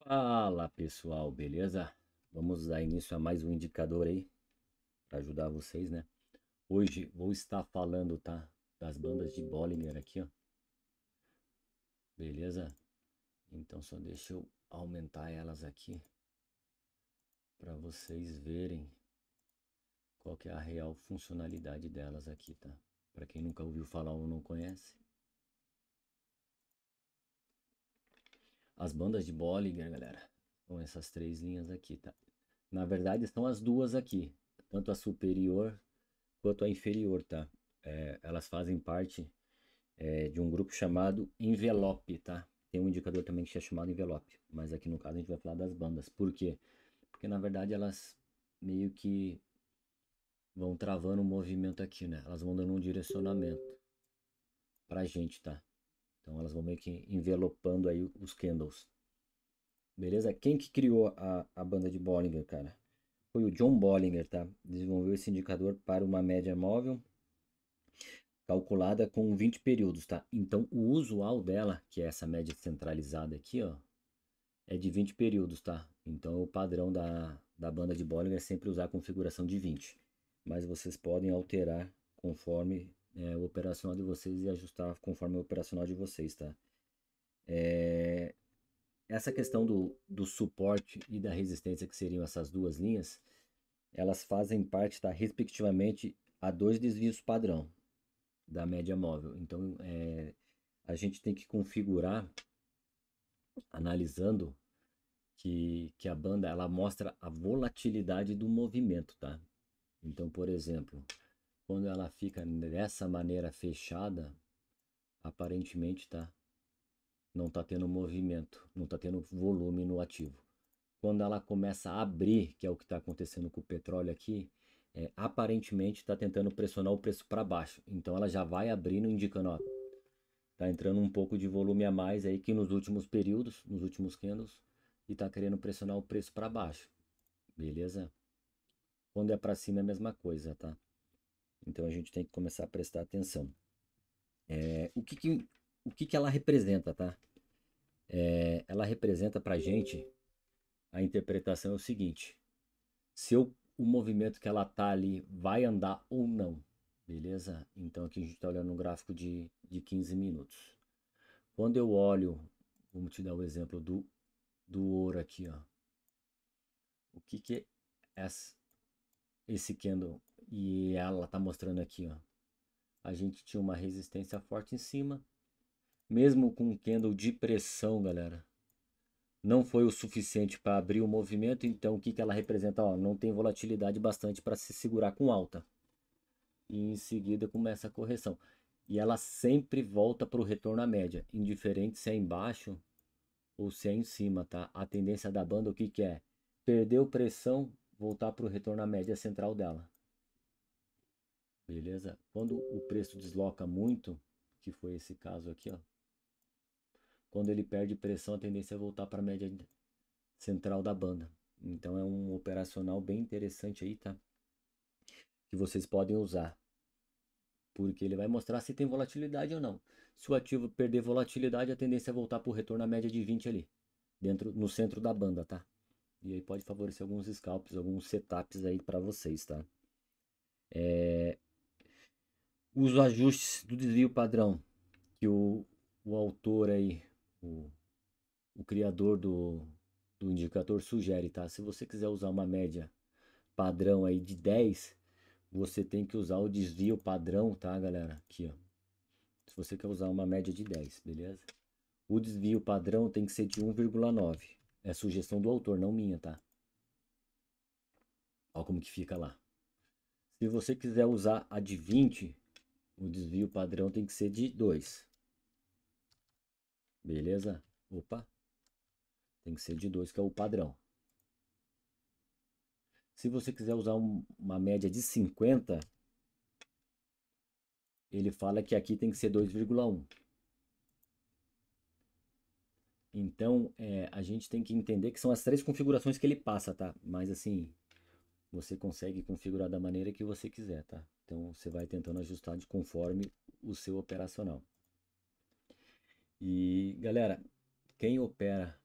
Fala pessoal, beleza? Vamos dar início a mais um indicador aí para ajudar vocês, né? Hoje vou estar falando, tá? Das bandas de Bollinger aqui, ó. Beleza? Então só deixa eu aumentar elas aqui para vocês verem qual que é a real funcionalidade delas aqui, tá? Para quem nunca ouviu falar ou não conhece. As bandas de Bollinger, galera, são essas três linhas aqui, tá? Na verdade são as duas aqui, tanto a superior quanto a inferior, tá? Elas fazem parte de um grupo chamado Envelope, tá? Tem um indicador também que é chamado Envelope, mas aqui no caso a gente vai falar das bandas. Por quê? Porque na verdade elas meio que vão travando o movimento aqui, né? Elas vão dando um direcionamento pra gente, tá? Então elas vão meio que envelopando aí os candles. Beleza? Quem que criou a banda de Bollinger, cara? Foi o John Bollinger, tá? Desenvolveu esse indicador para uma média móvel calculada com 20 períodos, tá? Então, o usual dela, que é essa média centralizada aqui, ó, é de 20 períodos, tá? Então, o padrão da banda de Bollinger é sempre usar a configuração de 20. Mas vocês podem alterar conforme o operacional de vocês e ajustar conforme o operacional de vocês, tá? Essa questão do suporte e da resistência, que seriam essas duas linhas, elas fazem parte, tá, respectivamente, a dois desvios padrão da média móvel. Então, a gente tem que configurar, analisando que a banda ela mostra a volatilidade do movimento, tá? Então, por exemplo, quando ela fica dessa maneira fechada, aparentemente tá, não está tendo movimento, não está tendo volume no ativo. Quando ela começa a abrir, que é o que está acontecendo com o petróleo aqui, aparentemente está tentando pressionar o preço para baixo. Então ela já vai abrindo, indicando, ó, tá entrando um pouco de volume a mais aí que nos últimos períodos, nos últimos candles, e tá querendo pressionar o preço para baixo. Beleza? Quando é para cima é a mesma coisa, tá? Então a gente tem que começar a prestar atenção. O que que ela representa, tá? Ela representa pra gente, a interpretação é o seguinte: se o movimento que ela tá ali vai andar ou não. Beleza? Então aqui a gente está olhando um gráfico de 15 minutos. Quando eu olho, vamos te dar o exemplo do ouro aqui, ó. O que que é esse candle? E ela tá mostrando aqui, ó. A gente tinha uma resistência forte em cima, mesmo com um candle de pressão, galera. Não foi o suficiente para abrir o movimento, então o que que ela representa? Ó, não tem volatilidade bastante para se segurar com alta. E em seguida começa a correção. E ela sempre volta para o retorno à média, indiferente se é embaixo ou se é em cima, tá? A tendência da banda, o que que é? Perdeu pressão, voltar para o retorno à média central dela. Beleza? Quando o preço desloca muito, que foi esse caso aqui, ó. Quando ele perde pressão, a tendência é voltar para a média central da banda. Então é um operacional bem interessante aí, tá? Que vocês podem usar. Porque ele vai mostrar se tem volatilidade ou não. Se o ativo perder volatilidade, a tendência é voltar para o retorno à média de 20 ali, dentro, no centro da banda, tá? E aí pode favorecer alguns scalps, alguns setups aí para vocês, tá? Os ajustes do desvio padrão que o autor aí, o, o criador do indicador sugere, tá? Se você quiser usar uma média padrão aí de 10, você tem que usar o desvio padrão, tá, galera? Aqui, ó. Se você quer usar uma média de 10, beleza? O desvio padrão tem que ser de 1,9. É sugestão do autor, não minha, tá? Olha como que fica lá. Se você quiser usar a de 20, o desvio padrão tem que ser de 2. Beleza? Opa, tem que ser de 2, que é o padrão. Se você quiser usar uma média de 50, ele fala que aqui tem que ser 2,1. Então, a gente tem que entender que são as três configurações que ele passa, tá? Mas assim, você consegue configurar da maneira que você quiser, tá? Então, você vai tentando ajustar de conforme o seu operacional. E, galera, quem opera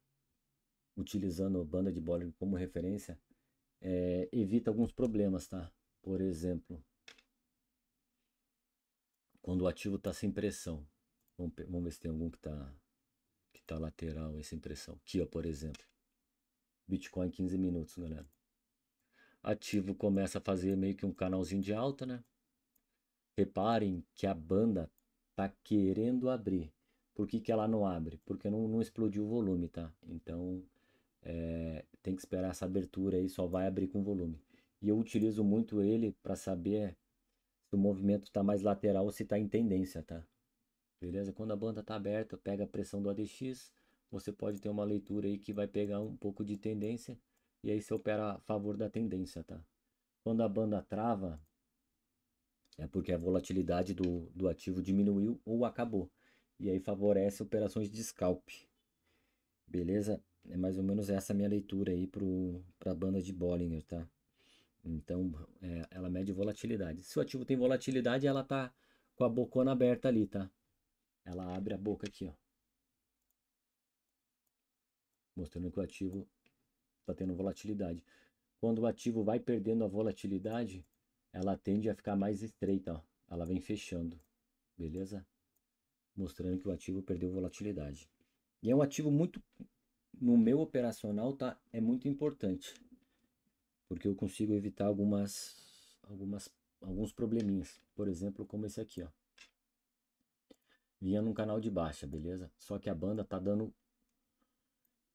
utilizando a banda de Bollinger como referência, evita alguns problemas, tá? Por exemplo, quando o ativo está sem pressão. Vamos ver se tem algum que tá lateral essa impressão. Aqui, ó, por exemplo. Bitcoin 15 minutos, galera. Ativo começa a fazer meio que um canalzinho de alta, né? Reparem que a banda tá querendo abrir. Por que que ela não abre? Porque não explodiu o volume, tá? Então, tem que esperar essa abertura aí, só vai abrir com volume. E eu utilizo muito ele para saber se o movimento está mais lateral ou se está em tendência, tá? Beleza? Quando a banda está aberta, pega a pressão do ADX, você pode ter uma leitura aí que vai pegar um pouco de tendência e aí você opera a favor da tendência, tá? Quando a banda trava, é porque a volatilidade do ativo diminuiu ou acabou. E aí favorece operações de scalp. Beleza? É mais ou menos essa minha leitura aí para a banda de Bollinger, tá? Então, ela mede volatilidade. Se o ativo tem volatilidade, ela tá com a bocona aberta ali, tá? Ela abre a boca aqui, ó. Mostrando que o ativo está tendo volatilidade. Quando o ativo vai perdendo a volatilidade, ela tende a ficar mais estreita, ó. Ela vem fechando, beleza? Mostrando que o ativo perdeu volatilidade. E é um ativo muito, no meu operacional, tá? É muito importante, porque eu consigo evitar alguns probleminhas. Por exemplo, como esse aqui, ó. Vinha num canal de baixa, beleza? Só que a banda tá dando,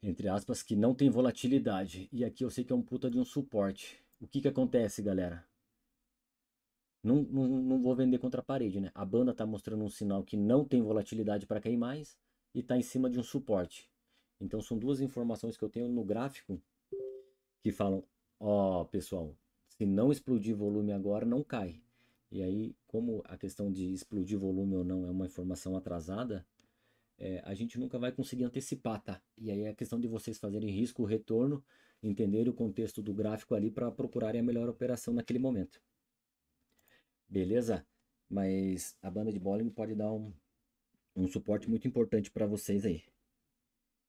entre aspas, que não tem volatilidade. E aqui eu sei que é um puta de um suporte. O que que acontece, galera? Não vou vender contra a parede, né? A banda tá mostrando um sinal que não tem volatilidade para cair mais e tá em cima de um suporte. Então são duas informações que eu tenho no gráfico que falam, ó, pessoal, se não explodir volume agora, não cai. E aí, como a questão de explodir volume ou não é uma informação atrasada, a gente nunca vai conseguir antecipar, tá? E aí é a questão de vocês fazerem risco, retorno, entenderem o contexto do gráfico ali para procurarem a melhor operação naquele momento. Beleza? Mas a banda de Bollinger pode dar um suporte muito importante para vocês aí.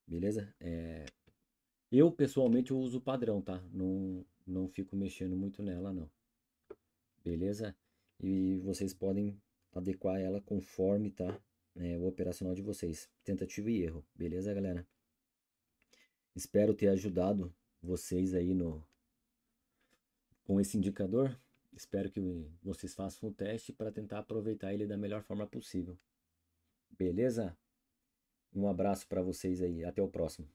Beleza? Eu, pessoalmente, eu uso o padrão, tá? Não fico mexendo muito nela, não. Beleza? E vocês podem adequar ela conforme, tá? O operacional de vocês. Tentativa e erro. Beleza, galera? Espero ter ajudado vocês aí com esse indicador. Espero que vocês façam o teste para tentar aproveitar ele da melhor forma possível. Beleza? Um abraço para vocês aí. Até o próximo.